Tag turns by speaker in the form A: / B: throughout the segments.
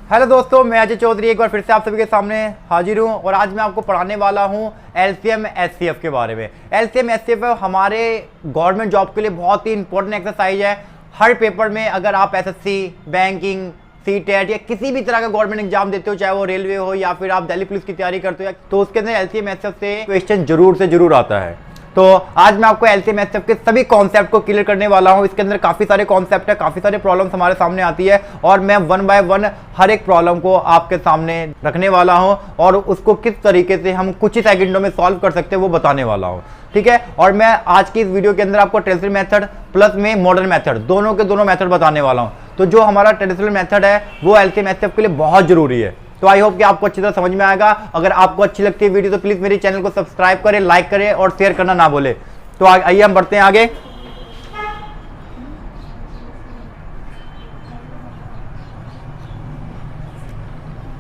A: Hello दोस्तों, मैं अजय चौधरी एक बार फिर से आप सभी के सामने हाजिर हूं और आज मैं आपको पढ़ाने वाला हूं एलसीएम एचसीएफ के बारे में। एलसीएम एचसीएफ हमारे गवर्नमेंट जॉब के लिए बहुत ही इंपॉर्टेंट एक्सरसाइज है। हर पेपर में अगर आप एसएससी, बैंकिंग, सीटेट या किसी भी तरह का गवर्नमेंट एग्जाम देते हो, चाहे वो रेलवे हो या फिर आप दिल्ली पुलिस की तैयारी करते हो, तो उसके अंदर एलसीएम एचसीएफ से क्वेश्चन जरूर से जरूर आता है। तो आज मैं आपको एलसीएम एचसीएफ के सभी कॉन्सेप्ट को क्लियर करने वाला हूं। इसके अंदर काफी सारे कॉन्सेप्ट है, काफी सारे प्रॉब्लम्स हमारे सामने आती है और मैं वन बाय वन हर एक प्रॉब्लम को आपके सामने रखने वाला हूं और उसको किस तरीके से हम कुछ ही सेकंडों में सॉल्व कर सकते हैं वो बताने वाला हूं, ठीक है। और मैं आज की इस वीडियो के अंदर आपको ट्रेडिशनल मेथड प्लस में मॉडर्न मेथड दोनों के दोनों मेथड बताने वाला हूं। तो जो हमारा ट्रेडिशनल मेथड है वो एलसीएम एचसीएफ के लिए बहुत जरूरी है। तो आई होप कि आपको अच्छी तरह समझ में आएगा। अगर आपको अच्छी लगती है वीडियो तो प्लीज मेरे चैनल को सब्सक्राइब करें, लाइक करें और शेयर करना ना भूलें। तो आइए हम बढ़ते हैं आगे।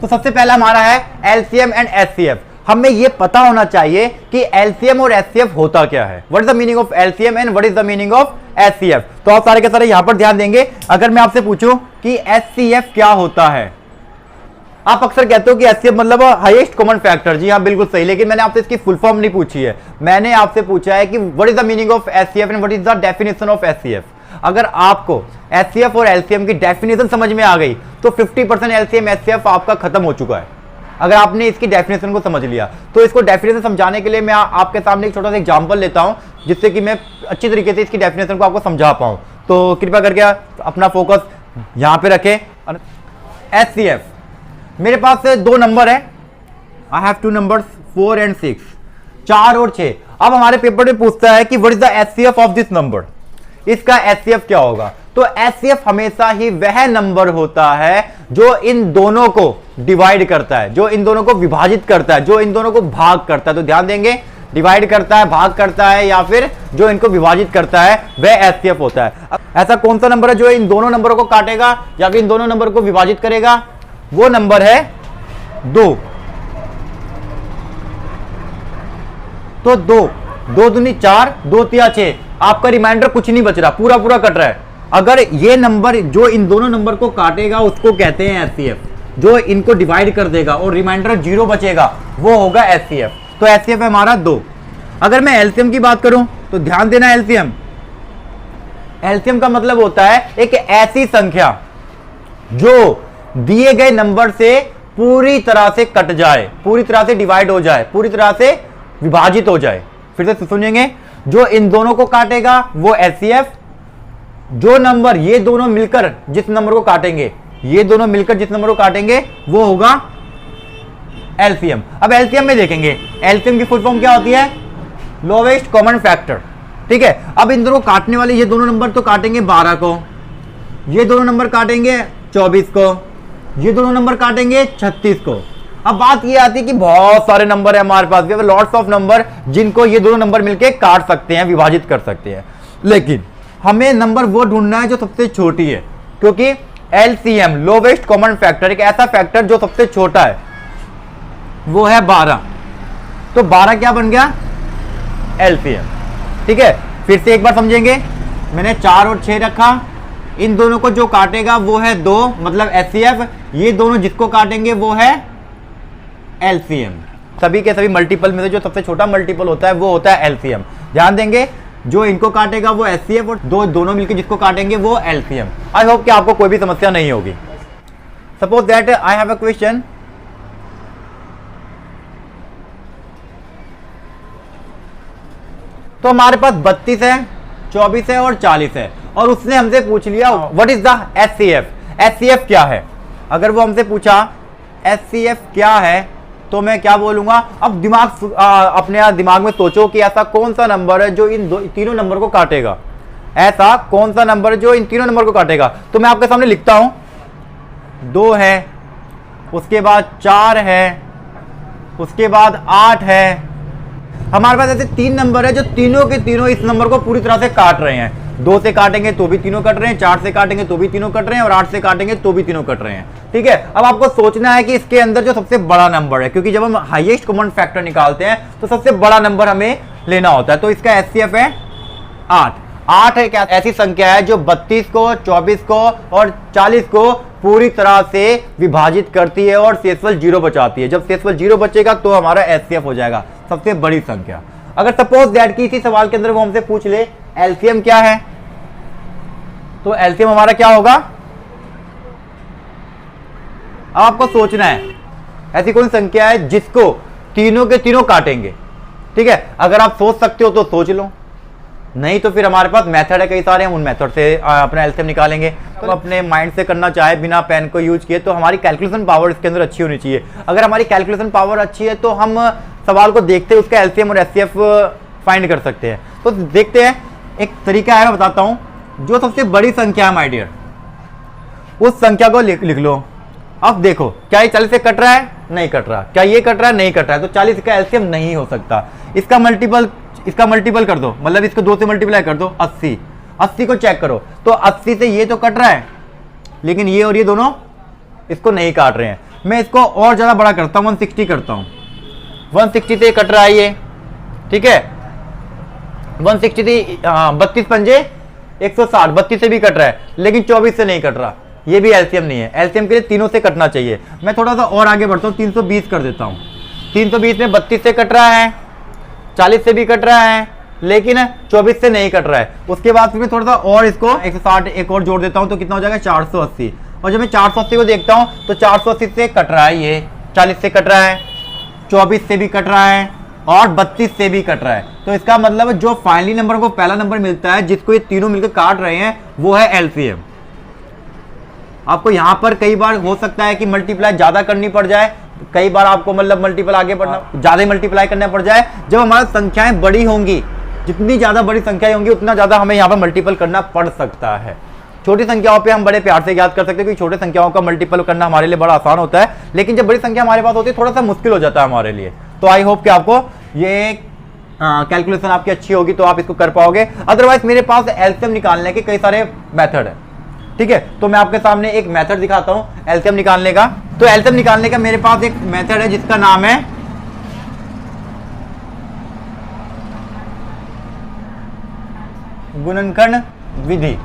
A: तो सबसे पहला हमारा है एलसीएम एंड एचसीएफ। हमें यह पता होना चाहिए कि एलसीएम और एचसीएफ होता क्या है। What is the meaning of LCM and what is the meaning of HCF. तो आप सारे के सारे यहां पर ध्यान देंगे। अगर मैं आपसे पूछूं कि एचसीएफ क्या होता है, आप अक्सर कहते हो कि एचसीएफ मतलब हाईएस्ट कॉमन फैक्टर। जी हाँ, बिल्कुल सही, लेकिन मैंने आपसे इसकी फुल फॉर्म नहीं पूछी है। मैंने आपसे पूछा है कि what is the meaning of HCF and what is the definition of HCF. अगर आपको एचसीएफ और एलसीएम की डेफिनेशन समझ में आ गई तो 50% एलसीएम एचसीएफ आपका खत्म हो चुका है। अगर आपने इसकी डेफिनेशन को समझ लिया तो इसको डेफिनेशन समझाने के लिए मैं आपके सामने एक छोटा सा एग्जांपल लेता हूं जिससे कि मैं अच्छी तरीके से इसकी डेफिनेशन को आपको समझा पाऊं। तो कृपया करके अपना फोकस यहां पे रखें। एचसीएफ, मेरे पास दो नंबर है, आई हैव टू नंबर्स 4 and 6, 4 और 6। अब हमारे पेपर में पूछता है कि what is the HCF of this number. इसका एचसीएफ क्या होगा? तो एचसीएफ हमेशा ही वह नंबर होता है जो इन दोनों को डिवाइड करता है, जो इन दोनों को विभाजित करता है, जो इन दोनों को भाग करता है। तो ध्यान देंगे, डिवाइड करता है, भाग करता है या फिर जो इनको विभाजित करता है वह एचसीएफ होता है। ऐसा कौन सा नंबर है जो इन दोनों नंबरों को काटेगा या फिर इन दोनों नंबर को विभाजित करेगा? वो नंबर है 2। तो 2 दूनी 4, 2 तिया 6। आपका रिमाइंडर कुछ नहीं बच रहा, पूरा पूरा कट रहा है। अगर ये नंबर जो इन दोनों नंबर को काटेगा उसको कहते हैं एचसीएफ। जो इनको डिवाइड कर देगा और रिमाइंडर 0 बचेगा वो होगा एचसीएफ। तो एचसीएफ है हमारा 2। अगर मैं एलसीएम की बात करूं तो ध्यान देना, एलसीएम का मतलब होता है एक ऐसी संख्या जो दिए गए नंबर से पूरी तरह से कट जाए, पूरी तरह से डिवाइड हो जाए, पूरी तरह से विभाजित हो जाए। फिर से सुनिएंगे, जो इन दोनों को काटेगा वो एचसीएफ। जो नंबर ये दोनों मिलकर जिस नंबर को काटेंगे, ये दोनों मिलकर जिस नंबर को काटेंगे वो होगा एलसीएम। अब एलसीएम में देखेंगे, एलसीएम की फुल फॉर्म क्या होती है? लोवेस्ट कॉमन फैक्टर, ठीक है। अब इन दोनों काटने वाले ये दोनों नंबर तो काटेंगे 12 को, ये दोनों नंबर काटेंगे 24 को, ये दोनों नंबर काटेंगे 36 को। अब बात ये आती है कि बहुत सारे नंबर है हमारे पास, लॉट्स ऑफ नंबर जिनको ये दोनों नंबर मिलके काट सकते हैं, विभाजित कर सकते हैं। लेकिन हमें नंबर वो ढूंढना है जो सबसे छोटी है, क्योंकि एलसीएम लोवेस्ट कॉमन फैक्टर एक ऐसा फैक्टर जो सबसे छोटा है वो है 12। तो 12 क्या बन गया? एलसीएम, ठीक है। फिर से एक बार समझेंगे, मैंने 4 और 6 रखा, इन दोनों को जो काटेगा वो है 2 मतलब एचसीएफ। ये दोनों जिसको काटेंगे वो है एलसीएम। सभी के सभी मल्टीपल में से जो सबसे छोटा मल्टीपल होता है वो होता है एलसीएम। ध्यान देंगे, जो इनको काटेगा वो एचसीएफ और दोनों मिलकर जिसको काटेंगे वो एलसीएम। आई होप कि आपको कोई भी समस्या नहीं होगी। Suppose that I have a question. तो हमारे पास 32 है, 24 है और 40 है और उसने हमसे पूछ लिया what is the HCF. HCF क्या है? अगर वो हमसे पूछा एचसीएफ क्या है तो मैं क्या बोलूंगा? अब अपने दिमाग में सोचो कि ऐसा कौन सा नंबर है जो इन तीनों नंबर को काटेगा। ऐसा कौन सा नंबर है जो इन तीनों नंबर को काटेगा? तो मैं आपके सामने लिखता हूं, 2 है, उसके बाद 4 है, उसके बाद 8 है। हमारे पास ऐसे 3 नंबर है जो तीनों के तीनों इस नंबर को पूरी तरह से काट रहे हैं। 2 से काटेंगे तो भी तीनों कट रहे हैं, 4 से काटेंगे तो भी तीनों कट रहे हैं और 8 से काटेंगे तो भी तीनों कट रहे हैं, ठीक है। अब आपको सोचना है कि इसके अंदर जो सबसे बड़ा नंबर है, क्योंकि जब हम हाईएस्ट कॉमन फैक्टर निकालते हैं तो सबसे बड़ा नंबर हमें लेना होता है। तो इसका एचसीएफ है 8। 8 एक ऐसी संख्या है जो 32 को, 24 को और 40 को पूरी तरह से विभाजित करती है और शेषफल 0 बचाती है। जब शेषफल 0 बचेगा तो हमारा एचसीएफ हो जाएगा, सबसे बड़ी संख्या। अगर सपोज दैट कि इसी सवाल के अंदर वो हमसे पूछ ले एलसीएम क्या है, तो एलसीएम हमारा क्या होगा। अब आपको सोचना है ऐसी कौन संख्या है जिसको तीनों के तीनों काटेंगे। ठीक है, अगर आप सोच सकते हो तो सोच लो, नहीं तो फिर हमारे पास मेथड है कई सारे, हम उन मेथड से अपना एलसीएम निकालेंगे। तो अपने माइंड से करना चाहे बिना पेन को यूज किए, तो हमारी कैलकुलेशन पावर इसके अंदर अच्छी होनी चाहिए। अगर हमारी कैलकुलेशन पावर अच्छी है तो हम सवाल को देखते उसका एलसीएम और एचसीएफ फाइंड कर सकते हैं। तो देखते हैं, एक तरीका है मैं बताता हूं। जो सबसे बड़ी संख्या है माय डियर, उस संख्या को लिख लो। अब देखो क्या ये 40 से कट रहा है, नहीं कट रहा। क्या ये कट रहा है, नहीं कट रहा है। तो 40 का एलसीएम नहीं हो सकता। इसका मल्टीपल कर दो, मतलब इसको 2 से मल्टीप्लाई कर दो। 80 को चेक करो तो 80 से ये तो कट रहा है, लेकिन ये और ये दोनों इसको नहीं काट रहे हैं। मैं इसको और ज्यादा बड़ा करता हूं, 160 करता हूं। 160 से कट रहा है ये, ठीक है। 160 से 32 पंजे 160, 32 से भी कट रहा है, लेकिन 24 से नहीं कट रहा। ये भी एलसीएम नहीं है। एलसीएम के लिए तीनों से कटना चाहिए। मैं थोड़ा सा और आगे बढ़ता हूँ, 320 कर देता हूँ। 320 में 32 से कट रहा है, 40 से भी कट रहा है, लेकिन 24 से नहीं कट रहा है। उसके बाद फिर मैं थोड़ा सा और इसको 160 एक और जोड़ देता हूँ, तो कितना हो जाएगा 480। और जब मैं 480 को देखता हूँ तो 480 से कट रहा है, ये 40 से कट रहा है, 24 से भी कट रहा है और 32 से भी कट रहा है। तो इसका मतलब जो फाइनली नंबर को पहला नंबर मिलता है जिसको ये तीनों मिलकर काट रहे हैं, वो है एलसीएम। आपको यहां पर कई बार हो सकता है कि मल्टीप्लाई ज्यादा करनी पड़ जाए, कई बार आपको मतलब मल्टीपल आगे बढ़ना ज्यादा मल्टीप्लाई करना पड़ जाए। जब हमारी संख्याएं बड़ी होंगी, जितनी ज्यादा बड़ी संख्याएं होंगी उतना ज्यादा हमें यहाँ पर मल्टीपल करना पड़ सकता है। छोटी संख्याओं पे हम बड़े प्यार से याद कर सकते हैं, क्योंकि छोटी संख्याओं का मल्टीपल करना हमारे लिए बड़ा आसान होता है, लेकिन जब बड़ी संख्या हमारे पास होती है थोड़ा सा मुश्किल हो जाता है हमारे लिए। तो आई होप कि आपको ये कैलकुलेशन आपकी अच्छी होगी तो आप इसको कर पाओगे। अदरवाइज मेरे पास एलसीएम निकालने के कई सारे मेथड है, ठीक है। तो मैं आपके सामने एक मेथड दिखाता हूं एलसीएम निकालने का। तो एलसीएम निकालने का मेरे पास एक मेथड है जिसका नाम है गुणनखंड विधि।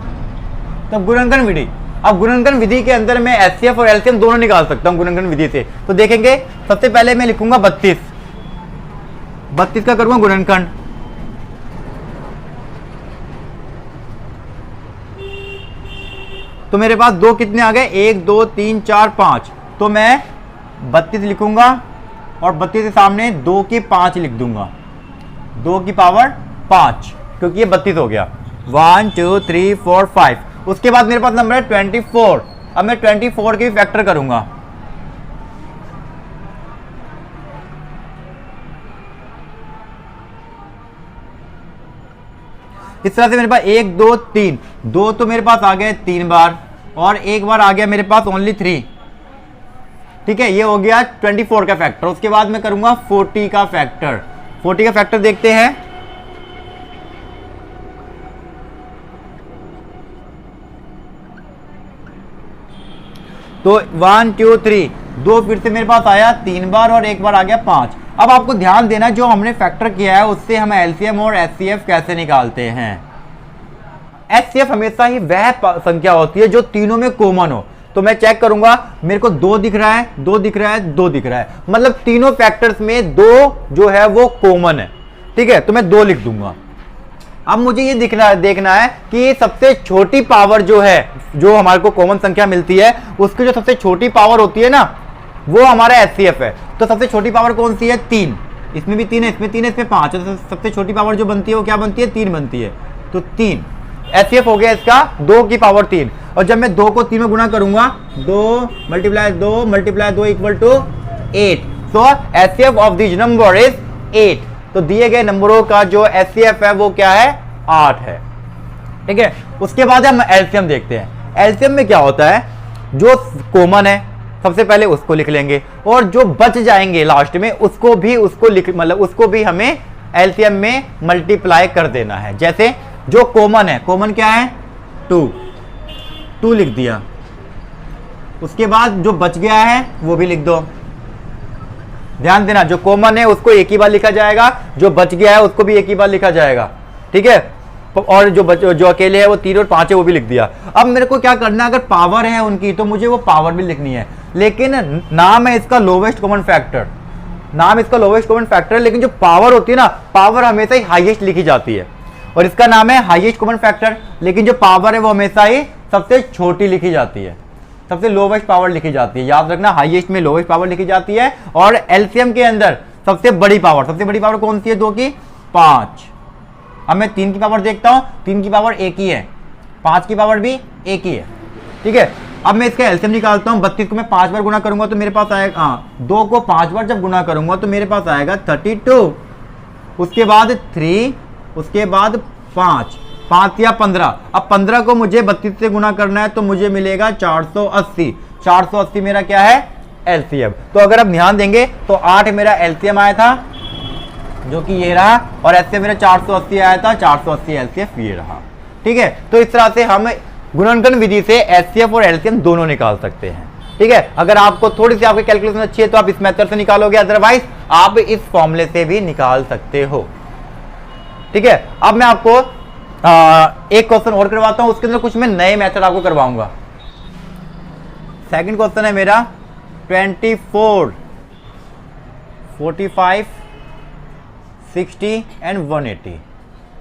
A: तो गुणनखंड विधि, अब गुणनखंड विधि के अंदर मैं एचसीएफ और एलसीएम दोनों निकाल सकता हूं गुणनखंड विधि से। तो देखेंगे, सबसे पहले मैं लिखूंगा 32 का करूंगा गुणनखंड। तो मेरे पास दो कितने आ गए, 1 2 3 4 5। तो मैं 32 लिखूंगा और 32 के सामने 2 की 5 लिख दूंगा, 2 की पावर 5, क्योंकि ये 32 हो गया। 1 2 3 4 5। उसके बाद मेरे पास नंबर है 24। अब मैं 24 की फैक्टर करूंगा। इस तरह से मेरे पास 1 2 3, 2 तो मेरे पास आ गए 3 बार और एक बार आ गया मेरे पास ओनली 3, ठीक है। ये हो गया 24 का फैक्टर। उसके बाद मैं करूंगा 40 का फैक्टर। 40 का फैक्टर देखते हैं। तो 1 2 3, 2 फिर से मेरे पास आया 3 बार और एक बार आ गया 5। अब आपको ध्यान देना, जो हमने फैक्टर किया है उससे हम एलसीएम और एचसीएफ कैसे निकालते हैं। एचसीएफ हमेशा ही वह संख्या होती है जो तीनों में कॉमन हो। तो मैं चेक करूंगा, मेरे को 2 दिख रहा है, 2 दिख रहा है, 2 दिख रहा है, मतलब तीनों फैक्टर्स में 2 जो है वो कॉमन है, ठीक है। तो मैं 2 लिख दूंगा। अब मुझे ये देखना है कि सबसे छोटी पावर जो है, जो हमारे को कॉमन संख्या मिलती है, उसकी जो सबसे छोटी पावर होती है ना, वो हमारा एचसीएफ है। तो सबसे छोटी पावर कौन सी है, 3। इसमें भी 3 है, इसमें 3 है, इसमें 5 है। तो सबसे छोटी पावर जो बनती है वो क्या बनती है, 3 बनती है। तो 3 एचसीएफ हो गया इसका, 2 की पावर 3। और जब मैं 2 को 3 में गुणा करूंगा, 2 × 2 equal to 8। So HCF of this number is 8। तो दिए गए नंबरों का जो एचसीएफ है वो क्या है, 8 है, ठीक है। उसके बाद हम एलसीएम देखते हैं। एलसीएम में क्या होता है, जो कॉमन है सबसे पहले उसको लिख लेंगे और जो बच जाएंगे लास्ट में उसको भी हमें एलसीएम में मल्टीप्लाई कर देना है। जैसे जो कॉमन है, कॉमन क्या है, 2 लिख दिया। उसके बाद जो बच गया है वो भी लिख दो। ध्यान देना, जो कॉमन है उसको एक ही बार लिखा जाएगा, जो बच गया है उसको भी एक ही बार लिखा जाएगा, ठीक है। और जो अकेले है वो 3 और 5 है वो भी लिख दिया। अब मेरे को क्या करना है, अगर पावर है उनकी तो मुझे वो पावर भी लिखनी है, लेकिन नाम है इसका लोवेस्ट कॉमन फैक्टर, नाम इसका लोवेस्ट कॉमन फैक्टर है, लेकिन जो पावर होती है ना, पावर हमेशा ही हाईएस्ट लिखी जाती है, और इसका नाम है हाईएस्ट कॉमन फैक्टर, लेकिन जो पावर है वो हमेशा ही सबसे छोटी लिखी जाती है, सबसे लोवेस्ट पावर लिखी जाती है। याद रखना, हाईएस्ट में लोवेस्ट पावर लिखी जाती है, और एलसीएम के अंदर सबसे बड़ी पावर कौन सी है? 2 की 5। अब मैं 3 की पावर देखता हूं, 3 की पावर 1 ही है, 5 की पावर भी 1 ही है, ठीक है। अब मैं इसका एलसीएम निकालता हूं, 32 को मैं 5 बार गुना करूंगा तो मेरे पास आएगा 2 को 5 बार जब गुना करूंगा तो मेरे पास आएगा 32, उसके बाद 3, उसके बाद 5, 5 या 15। अब 15 को मुझे 32 से गुना करना है तो मुझे मिलेगा 480। 480 मेरा क्या है? एलसीएम। तो अगर आप ध्यान देंगे तो 8 मेरा एलसीएम आया था, जो कि ये रहा, और एचसीएफ मेरा 480 आया था, 480 एलसीएफ ये रहा, ठीक है। तो इस तरह से हम गुणनखंड विधि से एचसीएफ और एलसीएम दोनों निकाल सकते हैं, ठीक है। अगर आपको थोड़ी सी आपकी कैलकुलेशन अच्छी है तो आप इस मेथड से निकालोगे, अदरवाइज आप इस फॉर्मूले से भी निकाल सकते हो, ठीक है। अब मैं आपको एक क्वेश्चन और करवाता हूं, उसके अंदर कुछ मैं नए मेथड आपको करवाऊंगा। सेकंड क्वेश्चन है मेरा 24, 45, 60 एंड 180,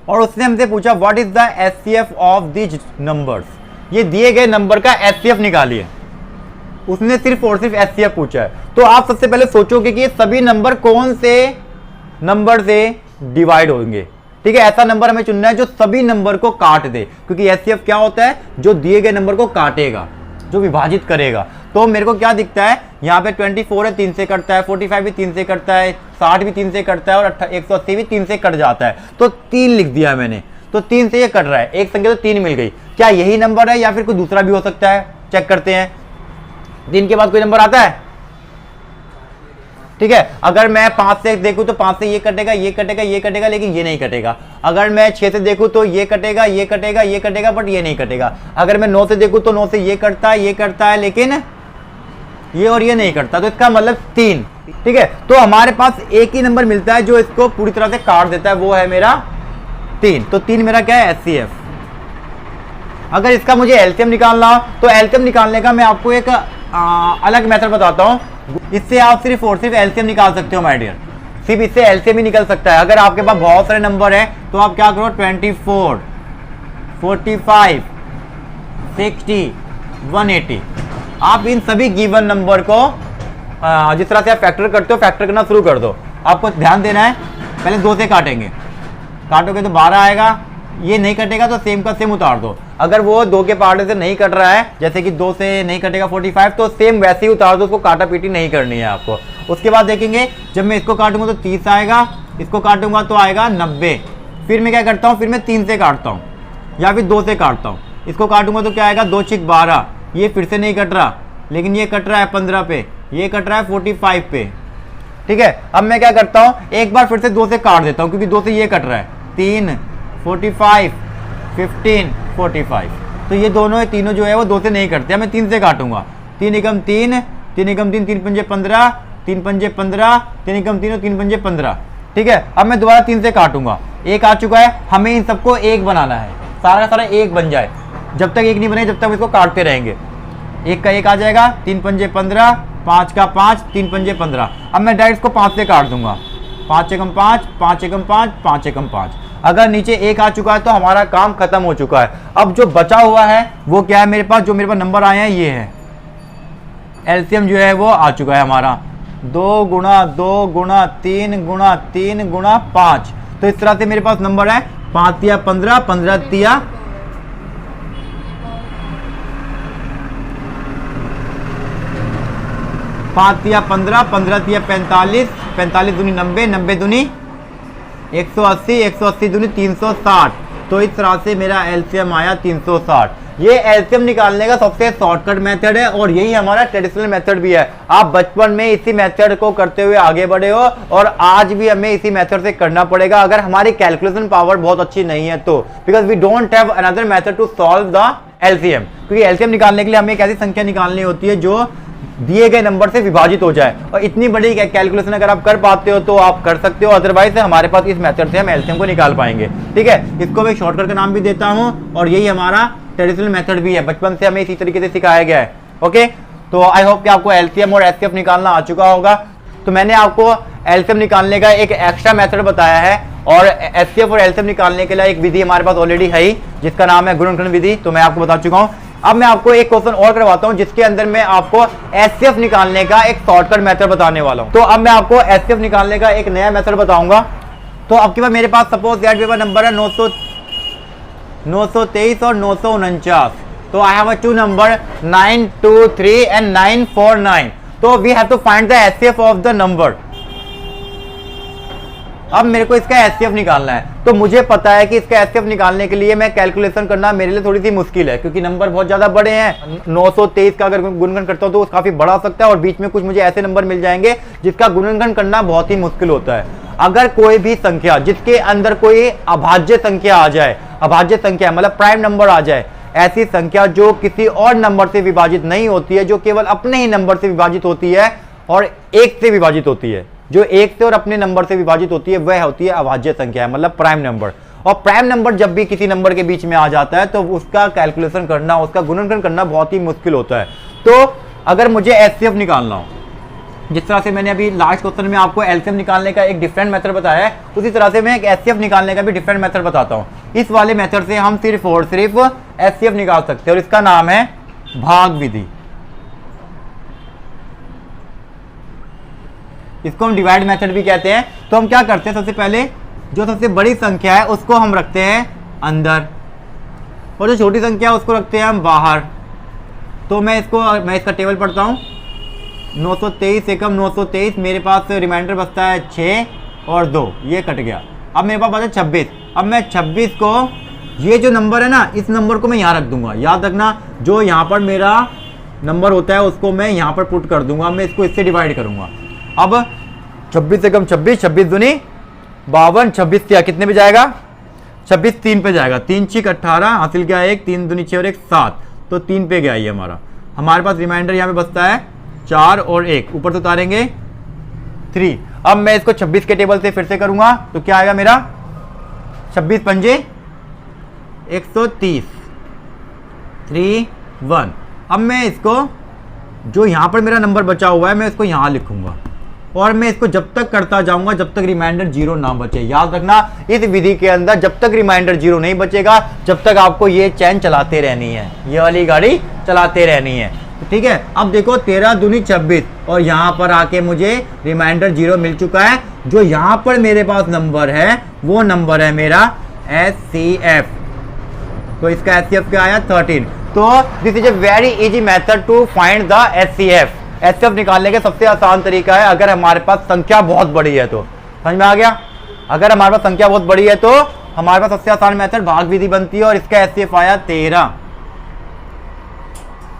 A: और उसने हमसे पूछा what is the HCF of this numbers. ये दिए गए नंबर का एचसीएफ निकालिए। उसने सिर्फ और सिर्फ एचसीएफ पूछा है। तो आप सबसे पहले सोचोगे कि ये सभी नंबर कौन से नंबर से डिवाइड होंगे, ठीक है। ऐसा नंबर हमें चुनना है जो सभी नंबर को काट दे, क्योंकि एचसीएफ क्या होता है? जो दिए गए नंबर को काटेगा, जो विभाजित करेगा। तो मेरे को क्या दिखता है यहाँ पे? 24 है, 3 से कटता है, 45 भी 3 से कटता है, 60 भी 3 से कटता है, और 180 भी 3 से कट जाता है। तो 3 लिख दिया मैंने, तो 3 से ये कट रहा है, एक संख्या तो 3 मिल गई। क्या यही नंबर है या फिर कोई दूसरा भी हो सकता है? चेक करते हैं। 3 के बाद कोई नंबर आता है, ठीक है। अगर मैं 5 से देखूं तो 5 से ये कटेगा, ये कटेगा, ये कटेगा, लेकिन ये नहीं कटेगा। अगर मैं 6 से देखूं तो ये कटेगा, ये कटेगा, ये कटेगा, बट ये नहीं कटेगा। अगर मैं 9 से देखूं तो 9 से ये कटता है, ये कटता है, लेकिन ये और ये नहीं कटता। तो इसका मतलब 3, ठीक है। तो हमारे पास एक ही नंबर मिलता है जो इसको पूरी तरह से काट देता है, वो है मेरा 3। तो 3 मेरा क्या है? एचसीएफ। अगर इसका मुझे एलसीएम निकालना हो तो एलसीएम निकालने का मैं आपको एक अलग मेथड बताता हूं। इससे आप सिर्फ और सिर्फ एलसीएम निकाल सकते हो माय डियर, सिर्फ इससे एलसीएम ही निकल सकता है। अगर आपके पास बहुत सारे नंबर हैं तो आप क्या करो, 24, 45, 60, 180, आप इन सभी गिवन नंबर को जिस तरह से आप फैक्टर करते हो, फैक्टर करना शुरू कर दो। आपको ध्यान देना है, पहले 2 से काटेंगे, काटोगे तो 12 आएगा, ये नहीं कटेगा तो सेम का सेम उतार दो। अगर वो 2 के पार्ट से नहीं कट रहा है, जैसे कि 2 से नहीं कटेगा 45, तो सेम वैसे ही उतार दो, उसको काटा पीटी नहीं करनी है आपको। उसके बाद देखेंगे, जब मैं इसको काटूंगा तो 30 आएगा, इसको काटूंगा तो आएगा 90। फिर मैं क्या करता हूँ, फिर मैं 3 से काटता हूँ या फिर 2 से काटता हूँ। इसको काटूंगा तो क्या आएगा, 2 6 12, ये फिर से नहीं कट रहा, लेकिन ये कट रहा है 15 पे, ये कट रहा है 45 पे, ठीक है। अब मैं क्या करता हूँ, एक बार फिर से 2 से काट देता हूँ, क्योंकि 2 से ये कट रहा है, 3, 45, 15, 45। तो ये दोनों तीनों जो है वो 2 से नहीं कटते, मैं 3 से काटूंगा। 3 एकम 3, 3 एकम 3, 3 पंजे 15, 3 पंजे 15, 3 एकम 3 और 3 पंजे 15, ठीक है। अब मैं दोबारा 3 से काटूंगा, 1 आ चुका है, हमें इन सबको 1 बनाना है, सारा का सारा 1 बन जाए। जब तक 1 नहीं बने जब तक इसको काटते रहेंगे। 1 का 1 आ जाएगा, 3 पंजे 15, 5 का 5, 3 पंजे 15। अब मैं डायरेक्ट को 5 से काट दूंगा, 5 एकम 5, 5 एकम 5, 5 एकम 5। अगर नीचे 1 आ चुका है तो हमारा काम खत्म हो चुका है। अब जो बचा हुआ है वो क्या है मेरे पास, जो मेरे पास नंबर आए हैं ये है, एलसीएम जो है वो आ चुका है हमारा 2 गुणा 2 गुणा 3 गुणा 3 गुणा 5। तो इस तरह से मेरे पास नंबर है 5 या 15, 15 तिया 5 या 15, 15 तिया 45, 45 दूनी 90, 90 दूनी 180, 180 दूनी 360। तो इस तरह से मेरा एलसीएम आया 360। ये एलसीएम निकालने का सबसे शॉर्टकट मेथड है और यही हमारा ट्रेडिशनल मेथड भी है। आप बचपन में इसी मेथड को करते हुए आगे बढ़े हो और आज भी हमें इसी मेथड से करना पड़ेगा अगर हमारी कैलकुलेशन पावर बहुत अच्छी नहीं है तो, because we don't have another method to solve the LCM. क्योंकि एलसीएम निकालने के लिए हमें एक ऐसी संख्या निकालनी होती है जो दिए गए नंबर से विभाजित हो जाए। और इतनी बड़ी कैलकुलेशन अगर आप कर पाते हो तो आप कर सकते हो, अदरवाइज हमारे पास इस मेथड से हम एलसीएम को निकाल पाएंगे। ठीक है, इसको मैं शॉर्टकट का नाम भी देता हूं और यही हमारा ट्रेडिशनल मेथड भी है, बचपन से हमें इसी तरीके से सिखाया गया है। ओके, तो आई होप कि आपको एलसीएम और एचसीएफ निकालना आ चुका होगा। तो मैंने आपको एलसीएम निकालने का एक एक्स्ट्रा मेथड बताया है और एचसीएफ और एलसीएम निकालने के लिए एक विधि हमारे पास ऑलरेडी है ही, जिसका नाम है गुणनखंड विधि, तो मैं आपको बता चुका हूं। अब मैं आपको एक क्वेश्चन और करवाता हूं जिसके अंदर मैं आपको एचसीएफ निकालने का एक शॉर्टकट मेथड बताने वाला हूं। तो अब मैं आपको एचसीएफ निकालने का एक नया मेथड बताऊंगा। तो आपके पास मेरे पास सपोज दैट पेपर नंबर है 923 और 949। तो I have two number 923 and 949। तो we have to find the HCF of the number. अब मेरे को इसका एचसीएफ निकालना है। तो मुझे पता है कि इसका एचसीएफ निकालने के लिए मैं कैलकुलेशन करना मेरे लिए थोड़ी सी मुश्किल है, क्योंकि नंबर बहुत ज्यादा बड़े हैं। 923 का अगर गुणनखंड करता हूं तो काफी बड़ा हो सकता है और बीच में कुछ मुझे ऐसे नंबर मिल जाएंगे जिसका गुणनखंड करना बहुत ही मुश्किल होता है। अगर कोई भी संख्या जिसके अंदर कोई अभाज्य संख्या आ जाए, अभाज्य संख्या मतलब प्राइम नंबर आ जाए, ऐसी संख्या जो किसी और नंबर से विभाजित नहीं होती है, जो केवल अपने ही नंबर से विभाजित होती है और एक से विभाजित होती है, जो एक से और अपने नंबर से विभाजित होती है, वह होती है अभाज्य संख्या, मतलब प्राइम नंबर। और प्राइम नंबर जब भी किसी नंबर के बीच में आ जाता है तो उसका कैलकुलेशन करना, उसका गुणनखंड करना बहुत ही मुश्किल होता है। तो अगर मुझे एचसीएफ निकालना हो, जिस तरह से मैंने अभी लास्ट क्वेश्चन में आपको एलसीएम निकालने का एक डिफरेंट मेथड बताया है, उसी तरह से मैं एक एचसीएफ निकालने का भी डिफरेंट मेथड बताता हूं। इस वाले मेथड से हम सिर्फ और सिर्फ एचसीएफ निकाल सकते हैं और इसका नाम है भाग विधि। इसको हम डिवाइड मेथड भी कहते हैं। तो हम क्या करते हैं, सबसे पहले जो सबसे बड़ी संख्या है उसको हम रखते हैं अंदर और जो छोटी संख्या है उसको रखते हैं हम बाहर। तो मैं इसका टेबल पढ़ता हूं। 923 एकम 923, मेरे पास रिमाइंडर बचता है 6 और 2, ये कट गया। अब मेरे पास बचा 26। अब मैं 26 को, ये जो नंबर है ना, इस नंबर को मैं यहाँ रख दूंगा। याद रखना, जो यहाँ पर मेरा नंबर होता है उसको मैं यहाँ पर पुट कर दूंगा। मैं इसको इससे डिवाइड करूंगा। अब 26 एकम 26, 26 दूनी 52, 26 क्या कितने पे जाएगा, 26 3 पे जाएगा। 3 6 18, हासिल क्या 1, 3 दूनी 6 और 1 7, तो 3 पे गया ये हमारा। हमारे पास रिमाइंडर यहाँ पे बचता है 4 और 1, ऊपर से उतारेंगे 3। अब मैं इसको 26 के टेबल से फिर से करूंगा तो क्या आएगा मेरा, 26 पंजे 130, 3 1। अब मैं इसको, जो यहाँ पर मेरा नंबर बचा हुआ है, मैं इसको यहाँ लिखूंगा और मैं इसको जब तक करता जाऊंगा जब तक रिमाइंडर 0 ना बचे। याद रखना, इस विधि के अंदर जब तक रिमाइंडर 0 नहीं बचेगा, जब तक आपको ये चैन चलाते रहनी है, ये वाली गाड़ी चलाते रहनी है। ठीक है, अब देखो 13 दूनी 26 और यहाँ पर आके मुझे रिमाइंडर 0 मिल चुका है। जो यहाँ पर मेरे पास नंबर है वो नंबर है मेरा एचसीएफ। तो इसका एचसीएफ क्या आया, 13। तो this is a very easy method to find the HCF. HCF निकालने का सबसे आसान तरीका है, अगर हमारे पास संख्या बहुत बड़ी है तो। समझ में आ गया? अगर हमारे पास संख्या बहुत बड़ी है तो हमारे पास सबसे आसान मेथड भाग विधि बनती है और इसका एचसीएफ आया 13।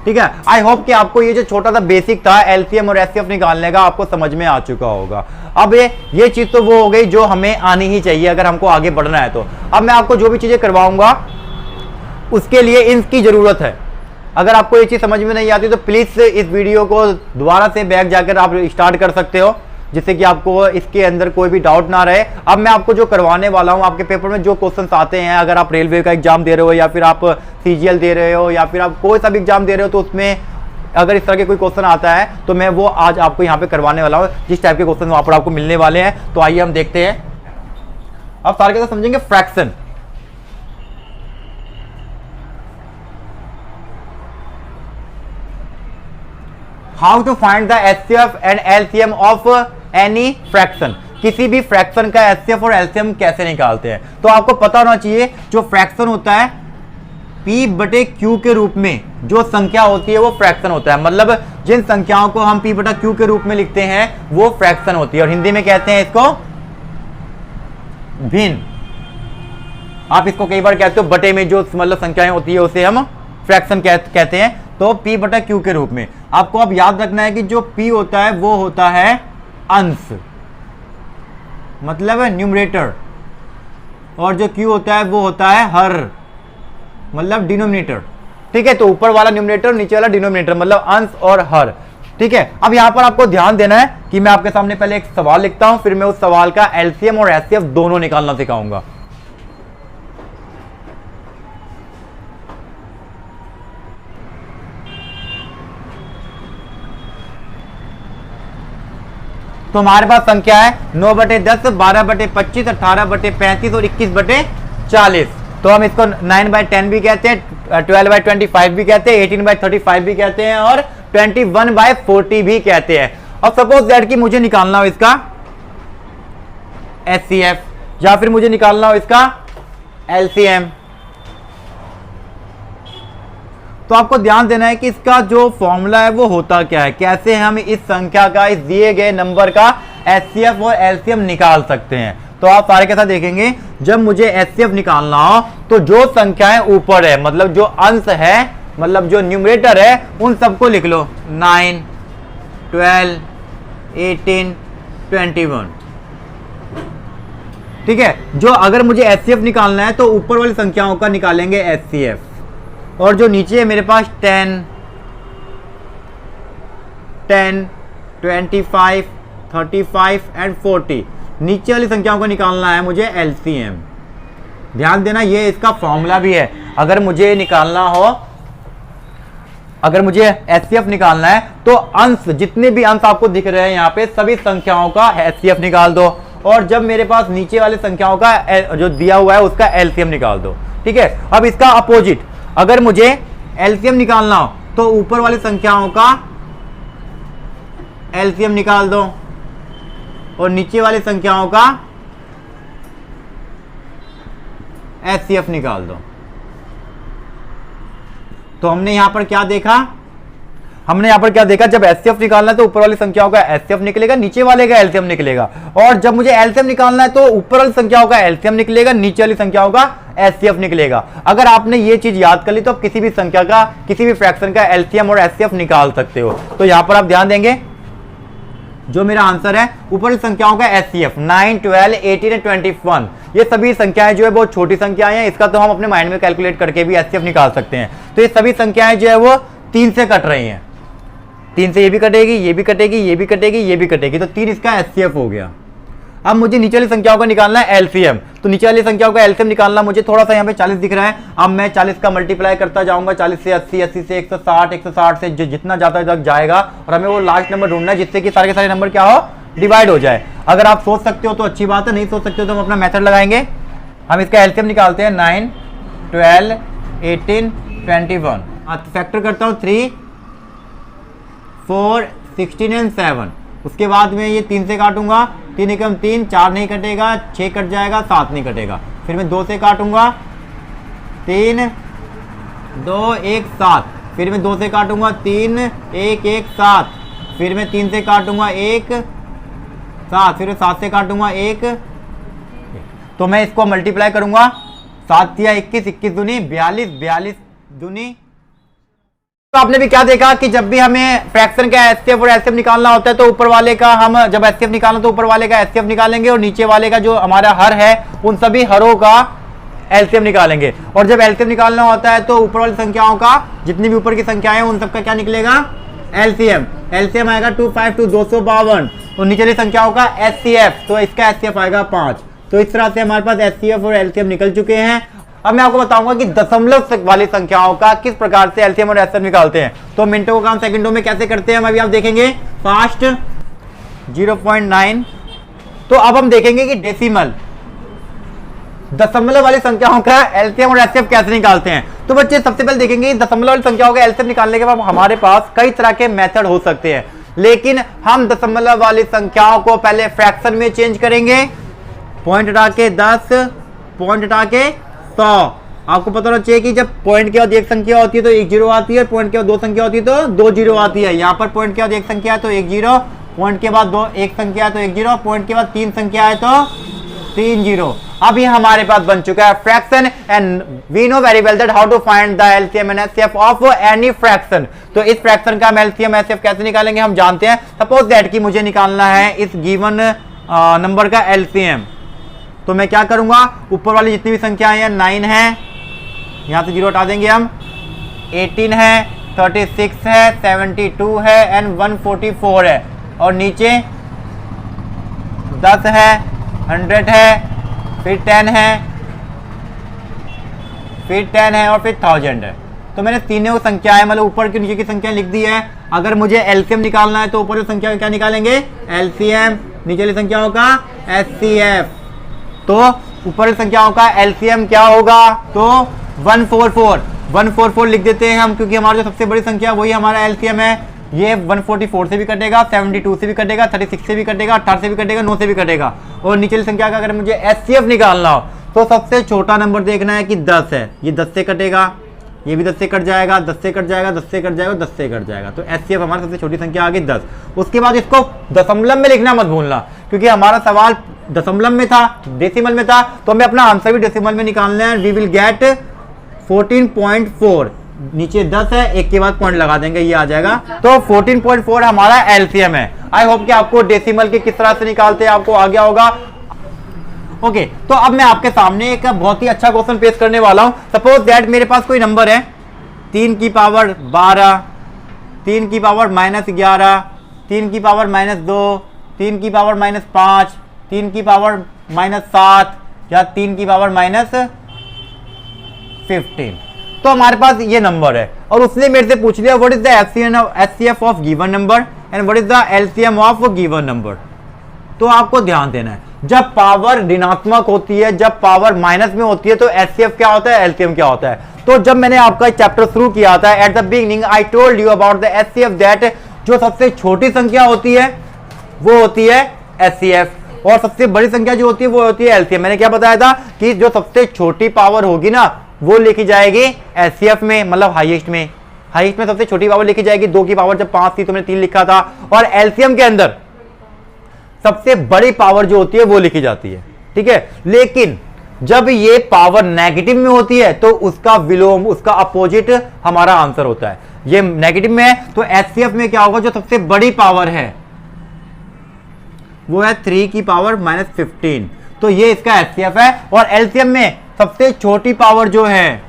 A: ठीक है, आई होप कि आपको ये जो छोटा सा बेसिक था एलसीएम और एचसीएफ निकालने का आपको समझ में आ चुका होगा। अब ये चीज तो वो हो गई जो हमें आनी ही चाहिए अगर हमको आगे बढ़ना है तो। अब मैं आपको जो भी चीजें करवाऊंगा उसके लिए इनकी जरूरत है। अगर आपको ये चीज समझ में नहीं आती तो प्लीज इस वीडियो को दोबारा से बैक जाकर आप स्टार्ट कर सकते हो, जिससे कि आपको इसके अंदर कोई भी डाउट ना रहे। अब मैं आपको जो करवाने वाला हूं, आपके पेपर में जो क्वेश्चंस आते हैं, अगर आप रेलवे का एग्जाम दे रहे हो या फिर आप सीजीएल दे रहे हो या फिर आप कोई सा भी एग्जाम दे रहे हो, तो उसमें अगर इस तरह के कोई क्वेश्चन आता है तो मैं वो आज आपको यहाँ पे करवाने वाला हूँ। जिस टाइप के क्वेश्चन वहां पर आपको मिलने वाले हैं, तो आइए हम देखते हैं। अब सारे के साथ समझेंगे fraction. How to find the HCF and LCM of any fraction. किसी भी फ्रैक्शन का एचसीएफ और एलसीएम कैसे निकालते हैं, तो आपको पता होना चाहिए जो फ्रैक्शन होता है P बटे Q के रूप में जो संख्या होती है वो फ्रैक्शन होता है। मतलब जिन संख्याओं को हम P बटा Q के रूप में लिखते हैं वो फ्रैक्शन होती है और हिंदी में कहते हैं इसको भिन्न। आप इसको कई बार कहते हो बटे में जो मतलब संख्याएं होती है उसे हम फ्रैक्शन कहते हैं। तो P बटा Q के रूप में आपको अब याद रखना है कि जो P होता है वो होता है अंश, मतलब न्यूमरेटर, और जो Q होता है वो होता है हर, मतलब डिनोमिनेटर। ठीक है, तो ऊपर वाला न्यूमरेटर, नीचे वाला डिनोमिनेटर, मतलब अंश और हर। ठीक है, अब यहां पर आपको ध्यान देना है कि मैं आपके सामने पहले एक सवाल लिखता हूं, फिर मैं उस सवाल का एलसीएम और एचसीएफ दोनों निकालना सिखाऊंगा। तो हमारे पास संख्या है 9/10, 12/25, 18/35 और 21/40। तो हम इसको 9/10 भी कहते हैं, 12/25 भी कहते हैं, 18/35 भी कहते हैं और 21/40 भी कहते हैं। अब सपोज दैट कि मुझे निकालना हो इसका एचसीएफ या फिर मुझे निकालना हो इसका एलसीएम, तो आपको ध्यान देना है कि इसका जो फॉर्मूला है वो होता क्या है, कैसे हम इस संख्या का, इस दिए गए नंबर का एचसीएफ और एलसीएम निकाल सकते हैं। तो आप सारे के साथ देखेंगे, जब मुझे एचसीएफ निकालना हो तो जो संख्याएं ऊपर है, मतलब जो अंश है, मतलब जो न्यूमरेटर है, उन सबको लिख लो 9, 12, 18, 21। ठीक है, जो अगर मुझे एचसीएफ निकालना है तो ऊपर वाली संख्याओं का निकालेंगे एचसीएफ, और जो नीचे है मेरे पास 10, 25, 35 एंड 40, नीचे वाली संख्याओं को निकालना है मुझे एलसीएम। ध्यान देना, ये इसका फॉर्मूला भी है। अगर मुझे निकालना हो, अगर मुझे एचसीएफ निकालना है तो अंश, जितने भी अंश आपको दिख रहे हैं यहाँ पे, सभी संख्याओं का एचसीएफ निकाल दो, और जब मेरे पास नीचे वाली संख्याओं का जो दिया हुआ है उसका एलसीएम निकाल दो। ठीक है, अब इसका अपोजिट, अगर मुझे एलसीएम निकालना हो तो ऊपर वाली संख्याओं का एलसीएम निकाल दो और नीचे वाली संख्याओं का एचसीएफ निकाल दो। तो हमने यहां पर क्या देखा, जब एचसीएफ निकालना है तो ऊपर वाली संख्याओं का एचसीएफ निकलेगा, नीचे वाले का एलसीएम निकलेगा, और जब मुझे एलसीएम निकालना है तो ऊपर वाली संख्याओं का एलसीएम निकलेगा, नीचे वाली संख्याओं का एचसीएफ निकलेगा। अगर आपने ये चीज याद कर ली तो आप किसी भी संख्या का, किसी भी फ्रैक्शन का एलसीएम और एचसीएफ निकाल सकते हो। तो यहां पर आप ध्यान देंगे, जो मेरा आंसर है ऊपर संख्याओं का एचसीएफ 9, 12, 18 और 21, ये सभी संख्याएं जो है बहुत छोटी संख्याएं हैं। इसका तो हम अपने माइंड में कैलकुलेट करके भी एचसीएफ निकाल सकते हैं। तो ये सभी संख्याएं जो है वो 3 से कट रही हैं, 3 से ये भी कटेगी, ये भी कटेगी, ये भी कटेगी, ये भी कटेगी, तो 3 इसका एचसीएफ हो गया। अब मुझे नीचे वाली संख्याओं का निकालना है एलसीएम, तो नीचे वाली संख्याओं का एलसीएम निकालना, मुझे थोड़ा सा यहाँ पे 40 दिख रहा है, अब मैं 40 का मल्टीप्लाई करता जाऊंगा, 40 से 80, 80 से 160, 160 से जितना ज्यादा तक जाएगा, और हमें वो लास्ट नंबर ढूंढना है जिससे कि सारे के सारे नंबर क्या हो, डिवाइड हो जाए। अगर आप सोच सकते हो तो अच्छी बात है, नहीं सोच सकते हो तो हम अपना मेथड लगाएंगे। हम इसका एलसीएम निकालते हैं 9, 12, 18, 21, फैक्टर करता हूँ 3, 4, 16 एंड 7। उसके बाद में ये 3 से काटूंगा, 3 एकम 3, 4 नहीं कटेगा, 6 कट जाएगा, 7 नहीं कटेगा। फिर मैं 2 से काटूंगा, 3, 2, 1, 7। फिर मैं 2 से काटूंगा, 3, 1, 1, 7। फिर मैं 3 से काटूंगा, 1, 7। फिर मैं 7 से काटूंगा, 1। तो मैं इसको मल्टीप्लाई करूंगा, 7 या 21, 21 दूनी 42, 42 दूनी। तो आपने भी क्या देखा कि जब भी हमें फ्रैक्शन का एचसीएफ और एचसीएफ निकालना होता है तो ऊपर वाले का, हम जब एचसीएफ निकालना तो ऊपर वाले का एचसीएफ निकालेंगे, और नीचे वाले का जो हमारा हर है उन सभी हरों का एलसीएम निकालेंगे। और जब एलसीएम निकालना होता है तो ऊपर वाली संख्याओं का, जितनी भी ऊपर की संख्याएं हैं उन सबका क्या निकलेगा, एलसीएम। एलसीएम आएगा 252, 252, और नीचे वाली संख्याओं का एचसीएफ, तो इसका एचसीएफ आएगा 5। तो इस तरह से हमारे पास एचसीएफ और एलसीएम निकल चुके हैं। अब मैं आपको बताऊंगा कि दशमलव वाली संख्याओं का किस प्रकार से एलसीएम और एचसीएफ निकालते हैं। तो मिनटों का काम सेकंडों में कैसे करते हैं, अभी आप देखेंगे। फास्ट 0.9। तो अब हम देखेंगे कि डेसिमल, दशमलव वाली संख्याओं का एलसीएम और एचसीएफ कैसे निकालते हैं। तो बच्चे सबसे पहले देखेंगे दशमलव वाली संख्याओं का एलसीएम निकालने के बाद हमारे पास कई तरह के मेथड हो सकते हैं, लेकिन हम दशमलव वाली संख्याओं को पहले फ्रैक्शन में चेंज करेंगे। पॉइंट हटा के 10, पॉइंट हटा के 100। आपको पता होना चाहिए कि जब पॉइंट के बाद एक संख्या होती है तो एक जीरो आती है, पॉइंट के बाद 2 संख्या होती है तो 2 जीरो आती है। यहाँ पर पॉइंट के बाद एक संख्या है तो 1 जीरो, पॉइंट के बाद 1 संख्या है तो 1 जीरो, पॉइंट के बाद 3 संख्या है तो 3 जीरो। अब ये हमारे पास बन चुका है fraction, and we know very well that how to find the LCM and HCF of any fraction. तो इस फ्रैक्शन का हम एलसीएम एचसीएफ कैसे निकालेंगे हम जानते हैं। सपोज दैट कि मुझे निकालना है इस गिवन नंबर का एलसीएम, तो मैं क्या करूंगा, ऊपर वाली जितनी भी संख्याएं हैं 9 है, यहां से 0 हटा देंगे हम, 18 है, 36 है, 72 है एंड 144 है, और नीचे 10 है, 100 है, फिर 10 है, फिर 10 है और फिर 1000 है। तो मैंने तीनों संख्याएं मतलब ऊपर की नीचे की संख्या लिख दी है। अगर मुझे एलसीएम निकालना है तो ऊपर की संख्या क्या निकालेंगे, एलसीएम, नीचे वाली संख्याओं का एचसीएफ। तो ऊपर की संख्याओं का एलसीएम क्या होगा, तो 144 लिख देते हैं हम, क्योंकि हमारा जो सबसे बड़ी संख्या वही हमारा एलसीएम है। ये 144 से भी कटेगा, 72 से भी कटेगा, 36 से भी कटेगा, 18 से भी कटेगा, 9 से भी कटेगा। और नीचे वाली संख्या का अगर मुझे एचसीएफ निकालना हो तो सबसे छोटा नंबर देखना है कि 10 है, ये 10 से कटेगा, ये भी 10 से कट जाएगा, 10 से कट जाएगा, 10 से कट जाएगा, 10 से कट जाएगा। तो एचसीएफ हमारी सबसे छोटी संख्या आ गई 10। उसके बाद इसको दशमलव में लिखना मत भूलना, क्योंकि हमारा सवाल दशमलव में था, डेसिमल में था, तो हमें अपना आंसर भी डेसिमल में निकालना है। वी विल गेट 14.4, नीचे 10 है, एक के बाद पॉइंट लगा देंगे, ये आ जाएगा। तो 14.4 हमारा एलसीएम है। आई होप कि आपको डेसिमल के किस तरह से निकालते हैं आपको आ गया होगा। ओके, तो अब मैं आपके सामने एक बहुत ही अच्छा क्वेश्चन पेश करने वाला हूं। सपोज दैट मेरे पास कोई नंबर है 3 की पावर 12, 3 की पावर -11, 3 की पावर -2, 3 की पावर -5, 3 की पावर -7 या 3 की पावर -15। तो हमारे पास ये नंबर है और उसने मेरे से पूछ लिया what is the HCF of given number and what is the LCM of given number. तो आपको ध्यान देना है, जब पावर ऋणात्मक होती है, जब पावर माइनस में होती है, तो एचसीएफ क्या होता है, एलसीएम क्या होता है। तो जब मैंने आपका चैप्टर शुरू किया था, at the beginning I told you about the HCF that जो सबसे छोटी संख्या होती है वो होती है एचसीएफ, और सबसे बड़ी संख्या जो होती है वो होती है एलसीएम। मैंने क्या बताया था कि जो सबसे छोटी पावर होगी ना वो लिखी जाएगी एचसीएफ में, मतलब हाईएस्ट में सबसे छोटी पावर लिखी जाएगी। 2 की पावर जब 5 थी तो मैंने 3 लिखा था, और एलसीएम के अंदर सबसे बड़ी पावर जो होती है वो लिखी जाती है, ठीक है। लेकिन जब ये पावर नेगेटिव में होती है तो उसका विलोम, उसका अपोजिट हमारा आंसर होता है। ये नेगेटिव में है तो एचसीएफ में क्या होगा, जो सबसे बड़ी पावर है वो है 3 की पावर -15, तो ये इसका एचसीएफ है। और एलसीएम में सबसे छोटी पावर जो है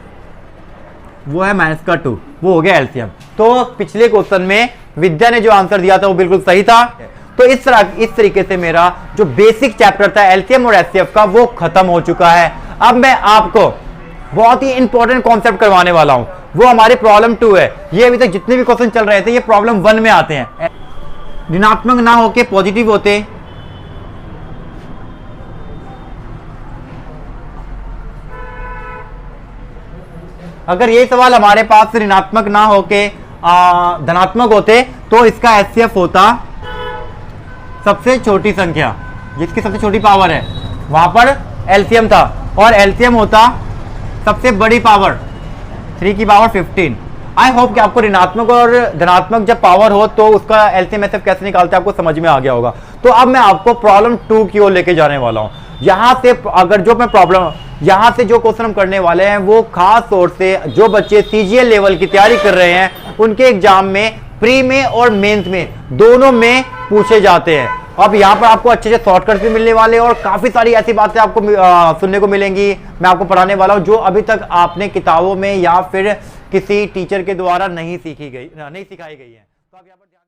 A: वो है -2, वो हो गया एलसीएम। तो पिछले क्वेश्चन में विद्या ने जो आंसर दिया था वो बिल्कुल सही था। तो इस तरीके से मेरा जो बेसिक चैप्टर था एलसीएम और एचसीएफ का वो खत्म हो चुका है। अब मैं आपको बहुत ही इंपॉर्टेंट कॉन्सेप्ट करवाने वाला हूं, वो हमारे प्रॉब्लम 2 है। ये अभी तक जितने भी क्वेश्चन चल रहे थे ये प्रॉब्लम 1 में आते हैं, ऋणात्मक ना होके पॉजिटिव होते, अगर ये सवाल हमारे पास ऋणात्मक ना होके धनात्मक होते तो इसका एचसीएफ होता सबसे छोटी संख्या, जिसकी सबसे छोटी पावर है वहां पर एलसीएम था, और एलसीएम होता सबसे बड़ी पावर 3 की पावर 15। आई होप कि आपको ऋणात्मक और धनात्मक जब पावर हो तो उसका एलसीएम एचसीएफ कैसे निकालते हैं आपको समझ में आ गया होगा। तो अब मैं आपको प्रॉब्लम 2 की ओर लेके जाने वाला हूं। यहां से अगर जो मैं प्रॉब्लम यहां से जो क्वेश्चन हम करने वाले हैं वो खास तौर से जो बच्चे सीजीएल लेवल की तैयारी कर रहे हैं उनके एग्जाम में प्री में और मेंस में दोनों में पूछे जाते हैं। अब यहाँ पर आपको अच्छे से शॉर्टकट भी मिलने वाले और काफी सारी ऐसी बातें आपको सुनने को मिलेंगी, मैं आपको पढ़ाने वाला हूँ जो अभी तक आपने किताबों में या फिर किसी टीचर के द्वारा नहीं सिखाई गई है। तो आप यहाँ पर